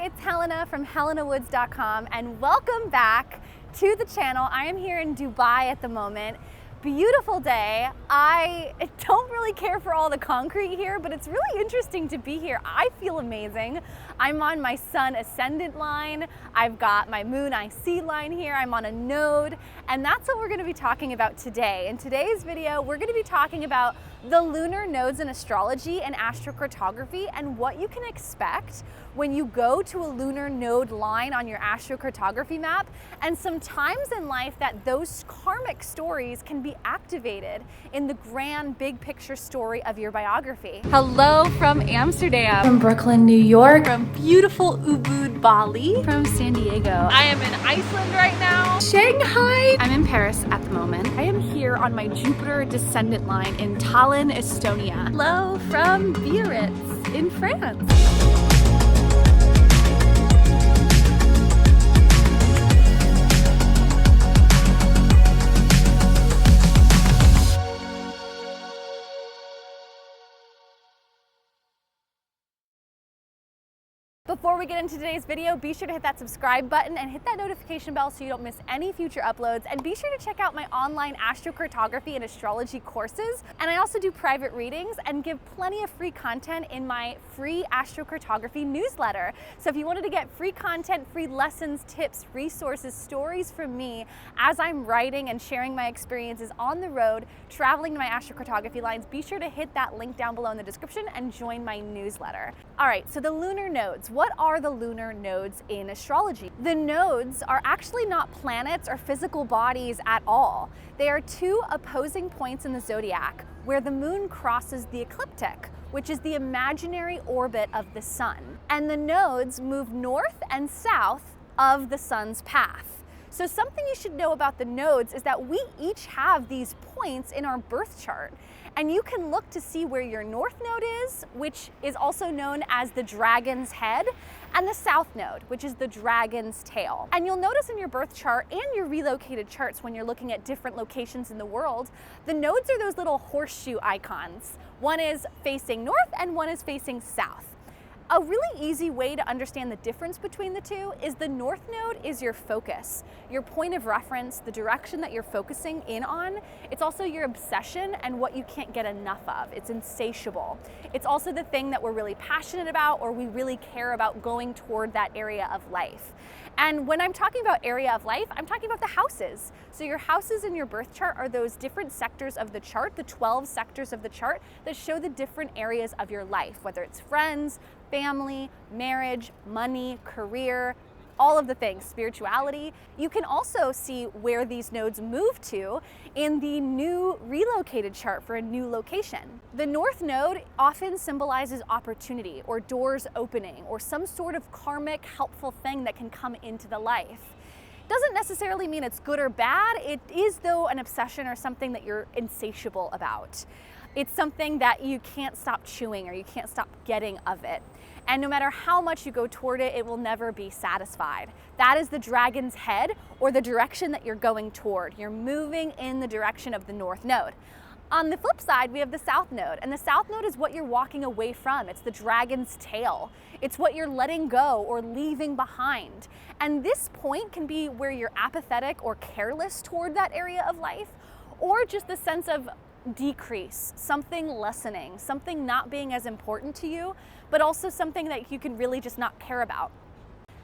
it's Helena from helenawoods.com and welcome back to the channel. I am here in Dubai at the moment. Beautiful day. I don't really care for all the concrete here, but it's really interesting to be here. I feel amazing. I'm on my sun ascendant line. I've got my moon IC line here. I'm on a node, and that's what we're going to be talking about today. In today's video, we're going to be talking about the lunar nodes in astrology and astrocartography and what you can expect when you go to a lunar node line on your astrocartography map, and some times in life that those karmic stories can be activated in the grand big picture story of your biography. Hello from Amsterdam. From Brooklyn, New York. From beautiful Ubud, Bali. From San Diego. I am in Iceland right now. Shanghai. I'm in Paris at the moment. I am here on my Jupiter descendant line in Tallinn, Estonia. Hello from Biarritz in France. Before we get into today's video, be sure to hit that subscribe button and hit that notification bell so you don't miss any future uploads. And be sure to check out my online astrocartography and astrology courses. And I also do private readings and give plenty of free content in my free astrocartography newsletter. So if you wanted to get free content, free lessons, tips, resources, stories from me as I'm writing and sharing my experiences on the road, traveling to my astrocartography lines, be sure to hit that link down below in the description and join my newsletter. All right, so the lunar nodes. What are the lunar nodes in astrology? The nodes are actually not planets or physical bodies at all. They are two opposing points in the zodiac where the moon crosses the ecliptic, which is the imaginary orbit of the sun. And the nodes move north and south of the sun's path. So something you should know about the nodes is that we each have these points in our birth chart. And you can look to see where your north node is, which is also known as the dragon's head, and the south node, which is the dragon's tail. And you'll notice in your birth chart and your relocated charts when you're looking at different locations in the world, the nodes are those little horseshoe icons. One is facing north and one is facing south. A really easy way to understand the difference between the two is the north node is your focus, your point of reference, the direction that you're focusing in on. It's also your obsession and what you can't get enough of. It's insatiable. It's also the thing that we're really passionate about or we really care about going toward that area of life. And when I'm talking about area of life, I'm talking about the houses. So your houses in your birth chart are those different sectors of the chart, the 12 sectors of the chart that show the different areas of your life, whether it's friends, family, marriage, money, career, all of the things, spirituality. You can also see where these nodes move to in the new relocated chart for a new location. The north node often symbolizes opportunity or doors opening or some sort of karmic helpful thing that can come into the life. Doesn't necessarily mean it's good or bad. It is though an obsession or something that you're insatiable about. It's something that you can't stop chewing or you can't stop getting of it. And no matter how much you go toward it, it will never be satisfied. That is the dragon's head or the direction that you're going toward. You're moving in the direction of the north node. On the flip side, we have the south node, and the south node is what you're walking away from. It's the dragon's tail. It's what you're letting go or leaving behind. And this point can be where you're apathetic or careless toward that area of life, or just the sense of decrease, something lessening, something not being as important to you, but also something that you can really just not care about.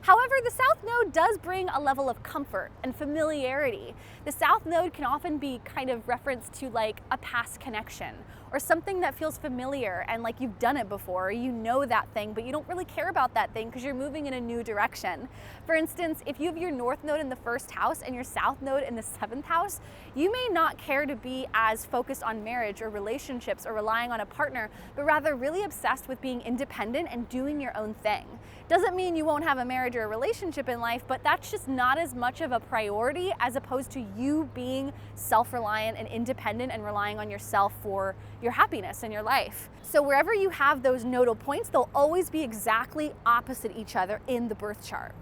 However, the south node does bring a level of comfort and familiarity. The south node can often be kind of referenced to like a past connection or something that feels familiar and like you've done it before, or you know that thing, but you don't really care about that thing because you're moving in a new direction. For instance, if you have your north node in the first house and your south node in the seventh house, you may not care to be as focused on marriage or relationships or relying on a partner, but rather really obsessed with being independent and doing your own thing. Doesn't mean you won't have a marriage or a relationship in life, but that's just not as much of a priority as opposed to you being self-reliant and independent and relying on yourself for your happiness in your life. So wherever you have those nodal points, they'll always be exactly opposite each other in the birth chart.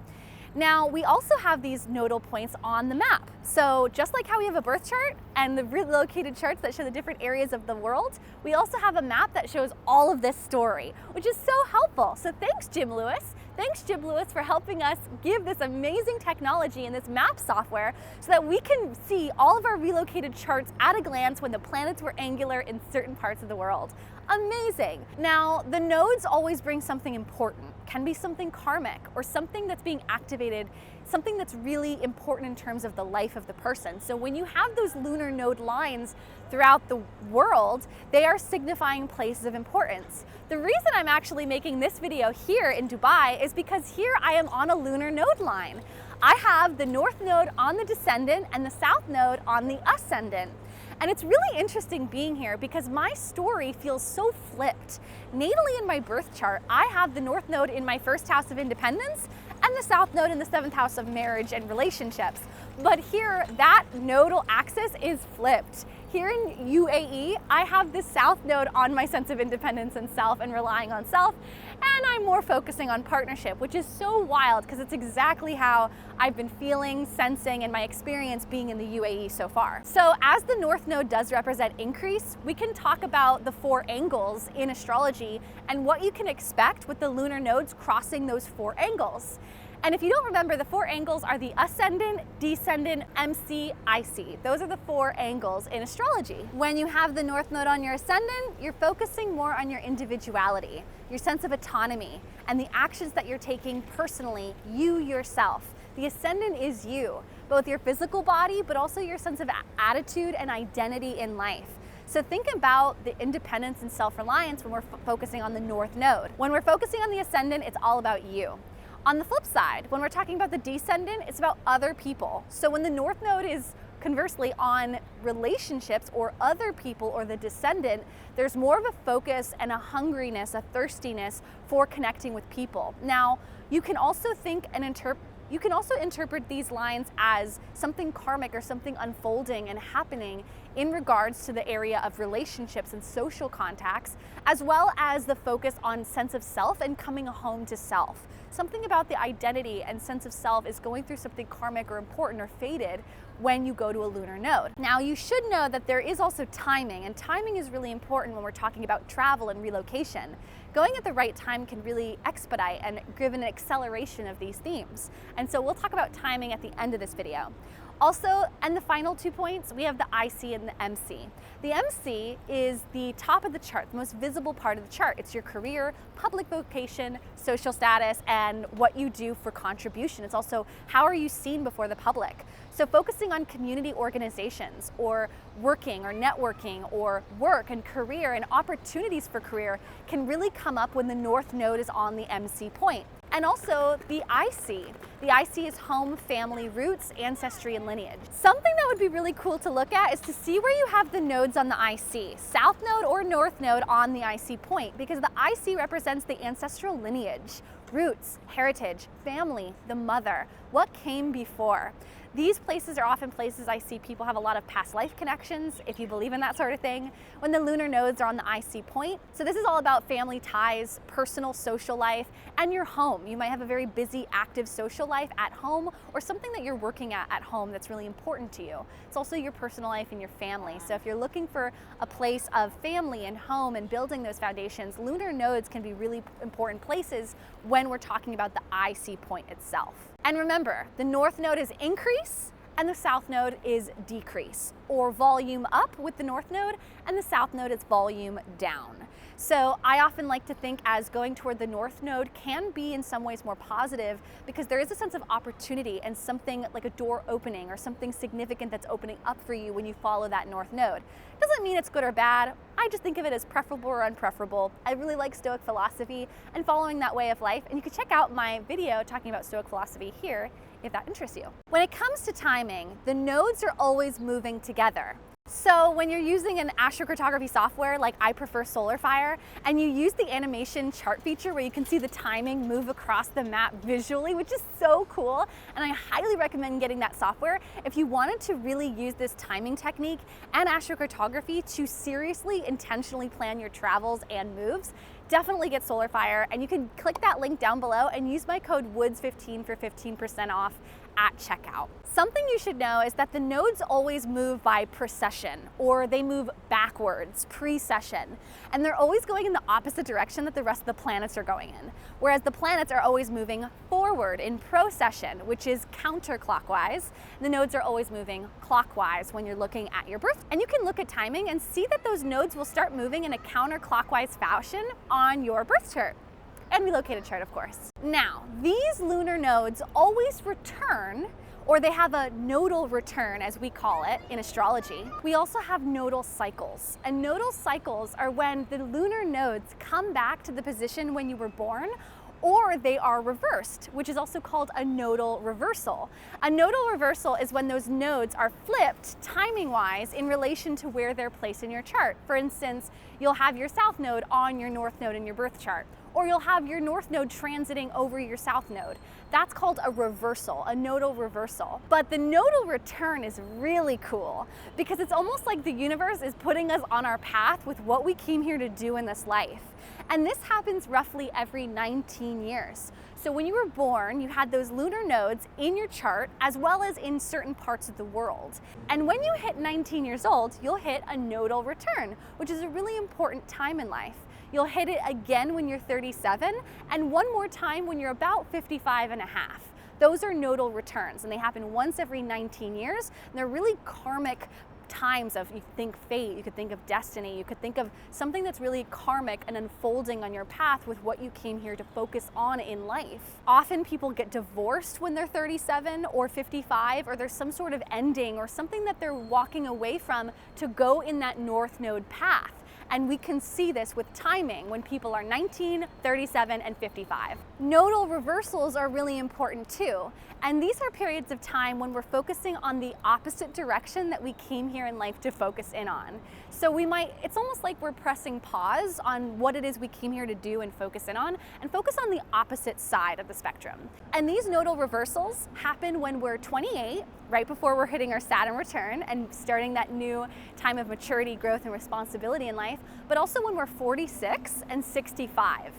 Now, we also have these nodal points on the map. So just like how we have a birth chart and the relocated charts that show the different areas of the world, we also have a map that shows all of this story, which is so helpful. So thanks, Jim Lewis. Thanks, Jim Lewis, for helping us give this amazing technology and this map software so that we can see all of our relocated charts at a glance when the planets were angular in certain parts of the world. Amazing. Now, the nodes always bring something important. Can be something karmic or something that's being activated, something that's really important in terms of the life of the person. So when you have those lunar node lines throughout the world, they are signifying places of importance. The reason I'm actually making this video here in Dubai is because here I am on a lunar node line. I have the north node on the descendant and the south node on the ascendant. And it's really interesting being here because my story feels so flipped. Natally in my birth chart, I have the north node in my first house of independence and the south node in the seventh house of marriage and relationships. But here, that nodal axis is flipped. Here in UAE, I have the south node on my sense of independence and self and relying on self, and I'm more focusing on partnership, which is so wild because it's exactly how I've been feeling, sensing, and my experience being in the UAE so far. So as the north node does represent increase, we can talk about the 4 angles in astrology and what you can expect with the lunar nodes crossing those 4 angles. And if you don't remember, the 4 angles are the ascendant, descendant, MC, IC. Those are the 4 angles in astrology. When you have the north node on your ascendant, you're focusing more on your individuality, your sense of autonomy, and the actions that you're taking personally, you yourself. The ascendant is you, both your physical body, but also your sense of attitude and identity in life. So think about the independence and self-reliance when we're focusing on the north node. When we're focusing on the ascendant, it's all about you. On the flip side, when we're talking about the descendant, it's about other people. So when the north node is conversely on relationships or other people or the descendant, there's more of a focus and a hungriness, a thirstiness for connecting with people. Now, you can also think and interpret these lines as something karmic or something unfolding and happening in regards to the area of relationships and social contacts, as well as the focus on sense of self and coming home to self. Something about the identity and sense of self is going through something karmic or important or fated when you go to a lunar node. Now, you should know that there is also timing, and timing is really important when we're talking about travel and relocation. Going at the right time can really expedite and give an acceleration of these themes. And so we'll talk about timing at the end of this video. Also, and the final 2 points, we have the IC and the MC. The MC is the top of the chart, the most visible part of the chart. It's your career, public vocation, social status, and what you do for contribution. It's also how are you seen before the public. So focusing on community organizations or working or networking or work and career and opportunities for career can really come up when the north node is on the MC point. And also the IC. The IC is home, family, roots, ancestry, and lineage. Something that would be really cool to look at is to see where you have the nodes on the IC, south node or north node on the IC point, because the IC represents the ancestral lineage, roots, heritage, family, the mother, what came before. These places are often places I see people have a lot of past life connections, if you believe in that sort of thing, when the lunar nodes are on the IC point. So this is all about family ties, personal social life, and your home. You might have a very busy, active social life at home or something that you're working at home that's really important to you. It's also your personal life and your family. So if you're looking for a place of family and home and building those foundations, lunar nodes can be really important places when we're talking about the IC point itself. And remember, the north node is increase and the south node is decrease, or volume up with the north node, and the south node is volume down. So I often like to think as going toward the north node can be in some ways more positive because there is a sense of opportunity and something like a door opening or something significant that's opening up for you when you follow that north node. Doesn't mean it's good or bad. I just think of it as preferable or unpreferable. I really like Stoic philosophy and following that way of life, and you can check out my video talking about Stoic philosophy here if that interests you. When it comes to timing, the nodes are always moving together. So when you're using an astrocartography software, like I prefer SolarFire, and you use the animation chart feature where you can see the timing move across the map visually, which is so cool, and I highly recommend getting that software if you wanted to really use this timing technique and astrocartography to seriously, intentionally plan your travels and moves. Definitely get SolarFire, and you can click that link down below and use my code WOODS15 for 15% off at checkout. Something you should know is that the nodes always move by precession, or they move backwards, precession, and they're always going in the opposite direction that the rest of the planets are going in, whereas the planets are always moving forward in procession, which is counterclockwise. The nodes are always moving clockwise when you're looking at your birth. And you can look at timing and see that those nodes will start moving in a counterclockwise fashion on your birth chart. And relocated chart, of course. Now, these lunar nodes always return, or they have a nodal return, as we call it in astrology. We also have nodal cycles, and nodal cycles are when the lunar nodes come back to the position when you were born, or they are reversed, which is also called a nodal reversal. A nodal reversal is when those nodes are flipped timing-wise in relation to where they're placed in your chart. For instance, you'll have your south node on your north node in your birth chart, or you'll have your north node transiting over your south node. That's called a reversal, a nodal reversal. But the nodal return is really cool because it's almost like the universe is putting us on our path with what we came here to do in this life. And this happens roughly every 19 years. So when you were born, you had those lunar nodes in your chart as well as in certain parts of the world. And when you hit 19 years old, you'll hit a nodal return, which is a really important time in life. You'll hit it again when you're 37 and one more time when you're about 55 and a half. Those are nodal returns, and they happen once every 19 years. And they're really karmic times of, you think fate, you could think of destiny, you could think of something that's really karmic and unfolding on your path with what you came here to focus on in life. Often people get divorced when they're 37 or 55, or there's some sort of ending or something that they're walking away from to go in that north node path. And we can see this with timing when people are 19, 37, and 55. Nodal reversals are really important too. And these are periods of time when we're focusing on the opposite direction that we came here in life to focus in on. So it's almost like we're pressing pause on what it is we came here to do and focus in on, and focus on the opposite side of the spectrum. And these nodal reversals happen when we're 28, right before we're hitting our Saturn return and starting that new time of maturity, growth, and responsibility in life, but also when we're 46 and 65.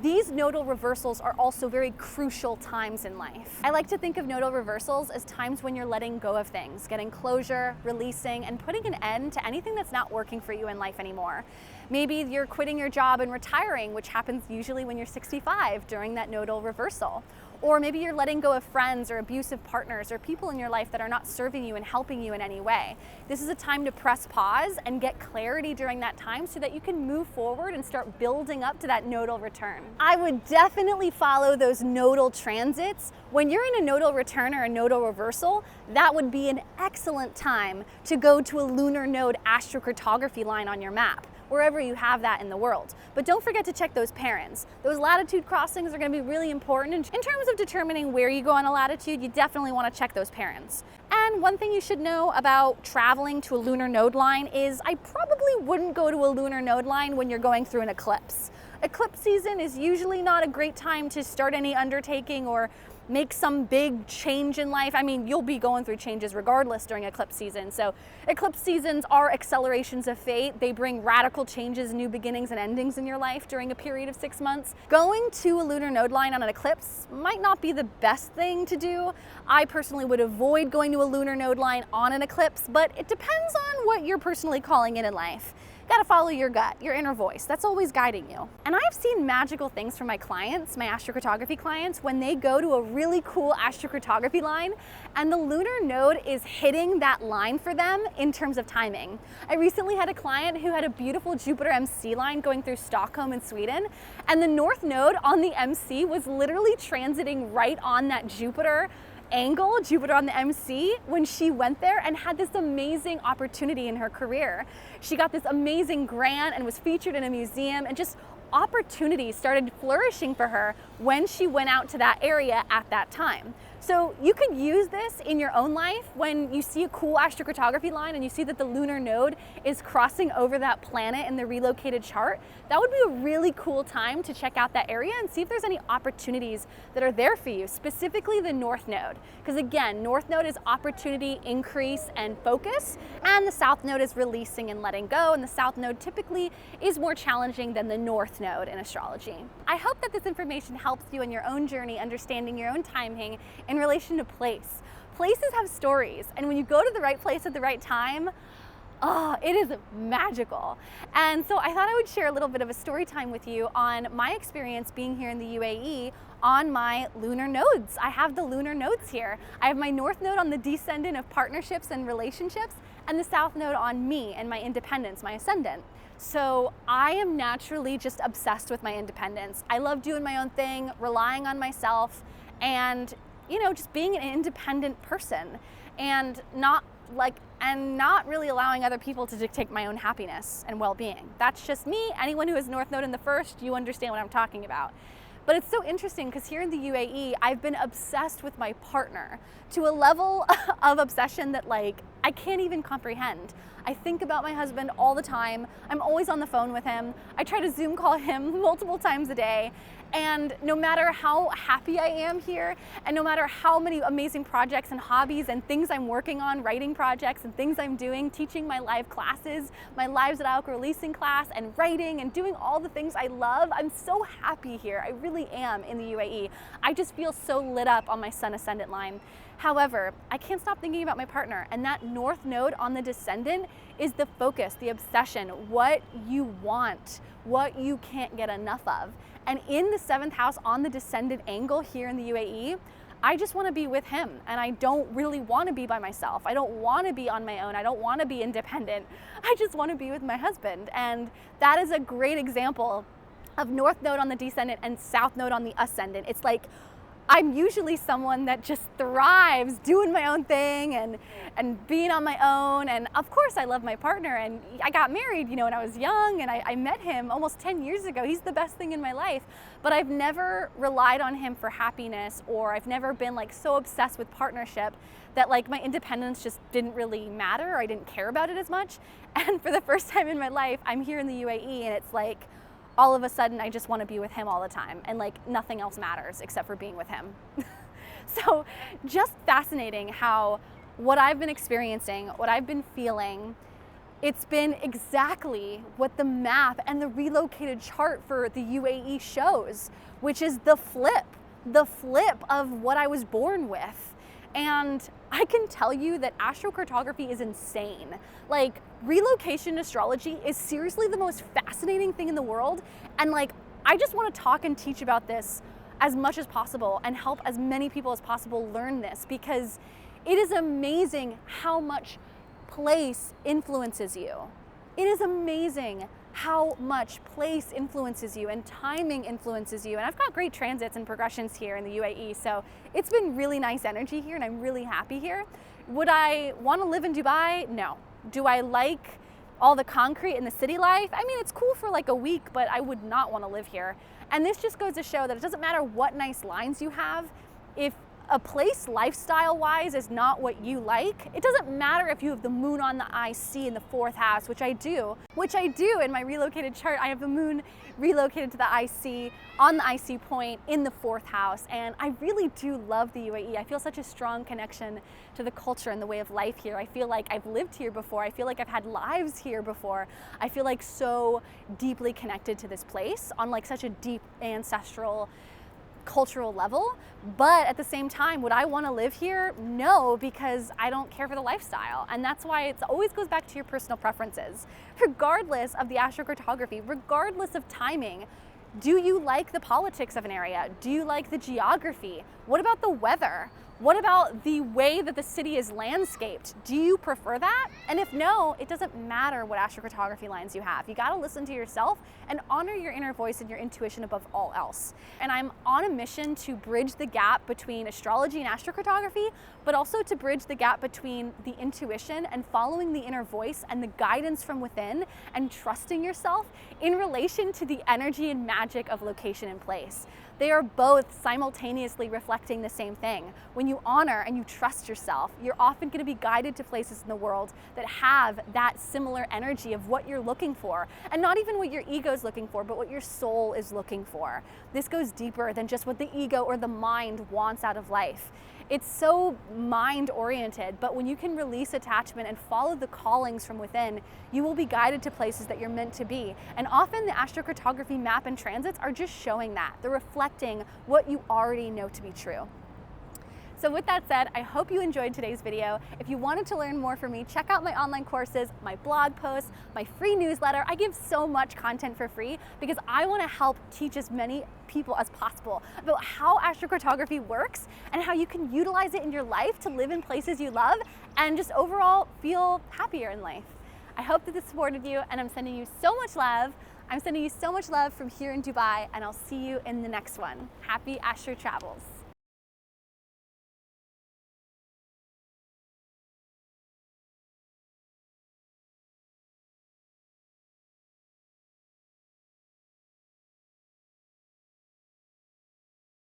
These nodal reversals are also very crucial times in life. I like to think of nodal reversals as times when you're letting go of things, getting closure, releasing, and putting an end to anything that's not working for you in life anymore. Maybe you're quitting your job and retiring, which happens usually when you're 65 during that nodal reversal. Or maybe you're letting go of friends or abusive partners or people in your life that are not serving you and helping you in any way. This is a time to press pause and get clarity during that time so that you can move forward and start building up to that nodal return. I would definitely follow those nodal transits. When you're in a nodal return or a nodal reversal, that would be an excellent time to go to a lunar node astrocartography line on your map, wherever you have that in the world. But don't forget to check those parents. Those latitude crossings are going to be really important. In terms of determining where you go on a latitude, you definitely want to check those parents. And one thing you should know about traveling to a lunar node line is I probably wouldn't go to a lunar node line when you're going through an eclipse. Eclipse season is usually not a great time to start any undertaking or make some big change in life. I mean, you'll be going through changes regardless during eclipse season. So eclipse seasons are accelerations of fate. They bring radical changes, new beginnings and endings in your life during a period of 6 months. Going to a lunar node line on an eclipse might not be the best thing to do. I personally would avoid going to a lunar node line on an eclipse, but it depends on what you're personally calling it in life. Gotta follow your gut, your inner voice. That's always guiding you. And I've seen magical things from my clients, my astrocartography clients, when they go to a really cool astrocartography line and the lunar node is hitting that line for them in terms of timing. I recently had a client who had a beautiful Jupiter MC line going through Stockholm in Sweden, and the north node on the MC was literally transiting right on that Jupiter angle, Jupiter on the MC, when she went there and had this amazing opportunity in her career. She got this amazing grant and was featured in a museum, and just opportunities started flourishing for her when she went out to that area at that time. So you could use this in your own life when you see a cool astrocartography line and you see that the lunar node is crossing over that planet in the relocated chart. That would be a really cool time to check out that area and see if there's any opportunities that are there for you, specifically the north node. Because again, north node is opportunity, increase, and focus, and the south node is releasing and letting go, and the south node typically is more challenging than the north node in astrology. I hope that this information helps you in your own journey, understanding your own timing in relation to place. Places have stories, and when you go to the right place at the right time, oh, it is magical. And so I thought I would share a little bit of a story time with you on my experience being here in the UAE on my lunar nodes. I have the lunar nodes here. I have my north node on the descendant of partnerships and relationships, and the south node on me and my independence, my ascendant. So I am naturally just obsessed with my independence. I love doing my own thing, relying on myself, and just being an independent person, and not really allowing other people to dictate my own happiness and well-being. That's just me. Anyone who has north node in the first, you understand what I'm talking about. But it's so interesting because here in the UAE, I've been obsessed with my partner to a level of obsession that I can't even comprehend. I think about my husband all the time. I'm always on the phone with him. I try to Zoom call him multiple times a day. And no matter how happy I am here, and no matter how many amazing projects and hobbies and things I'm working on, writing projects and things I'm doing, teaching my live classes, my Lives at IELTS releasing class, and writing and doing all the things I love, I'm so happy here. I really am in the UAE. I just feel so lit up on my sun ascendant line. However, I can't stop thinking about my partner, and that north node on the descendant is the focus, the obsession, what you want, what you can't get enough of. And in the 7th house on the descendant angle here in the UAE, I just want to be with him, and I don't really want to be by myself. I don't want to be on my own. I don't want to be independent. I just want to be with my husband. And that is a great example of north node on the descendant and south node on the ascendant. It's like I'm usually someone that just thrives doing my own thing and being on my own. And of course I love my partner, and I got married, when I was young, and I met him almost 10 years ago. He's the best thing in my life, but I've never relied on him for happiness, or I've never been so obsessed with partnership that my independence just didn't really matter, or I didn't care about it as much. And for the first time in my life, I'm here in the UAE, and it's all of a sudden I just want to be with him all the time, and nothing else matters except for being with him. So just fascinating how what I've been experiencing, what I've been feeling, it's been exactly what the map and the relocated chart for the UAE shows, which is the flip of what I was born with. And I can tell you that astrocartography is insane. Relocation astrology is seriously the most fascinating thing in the world. And I just want to talk and teach about this as much as possible and help as many people as possible learn this, because it is amazing how much place influences you. It is amazing how much place influences you and timing influences you. And I've got great transits and progressions here in the UAE, so it's been really nice energy here, and I'm really happy here. Would I want to live in Dubai? No. Do I like all the concrete and the city life? I mean, it's cool for a week, but I would not want to live here. And this just goes to show that it doesn't matter what nice lines you have. If a place lifestyle-wise is not what you like, it doesn't matter if you have the moon on the IC in the 4th house, which I do in my relocated chart. I have the moon relocated to the IC on the IC point in the 4th house, and I really do love the UAE. I feel such a strong connection to the culture and the way of life here. I feel like I've lived here before. I feel like I've had lives here before. I feel so deeply connected to this place on such a deep ancestral cultural level. But at the same time, would I want to live here? No, because I don't care for the lifestyle. And that's why it always goes back to your personal preferences. Regardless of the astrocartography, regardless of timing, do you like the politics of an area? Do you like the geography? What about the weather? What about the way that the city is landscaped? Do you prefer that? And if no, it doesn't matter what astrocartography lines you have. You gotta listen to yourself and honor your inner voice and your intuition above all else. And I'm on a mission to bridge the gap between astrology and astrocartography, but also to bridge the gap between the intuition and following the inner voice and the guidance from within and trusting yourself in relation to the energy and magic of location and place. They are both simultaneously reflecting the same thing. When you honor and you trust yourself, you're often going to be guided to places in the world that have that similar energy of what you're looking for. And not even what your ego is looking for, but what your soul is looking for. This goes deeper than just what the ego or the mind wants out of life. It's so mind-oriented, but when you can release attachment and follow the callings from within, you will be guided to places that you're meant to be. And often the astrocartography map and transits are just showing that. They're reflecting what you already know to be true. So with that said, I hope you enjoyed today's video. If you wanted to learn more from me, check out my online courses, my blog posts, my free newsletter. I give so much content for free because I want to help teach as many people as possible about how astrocartography works and how you can utilize it in your life to live in places you love and just overall feel happier in life. I hope that this supported you, and I'm sending you so much love. I'm sending you so much love from here in Dubai, and I'll see you in the next one. Happy astro travels.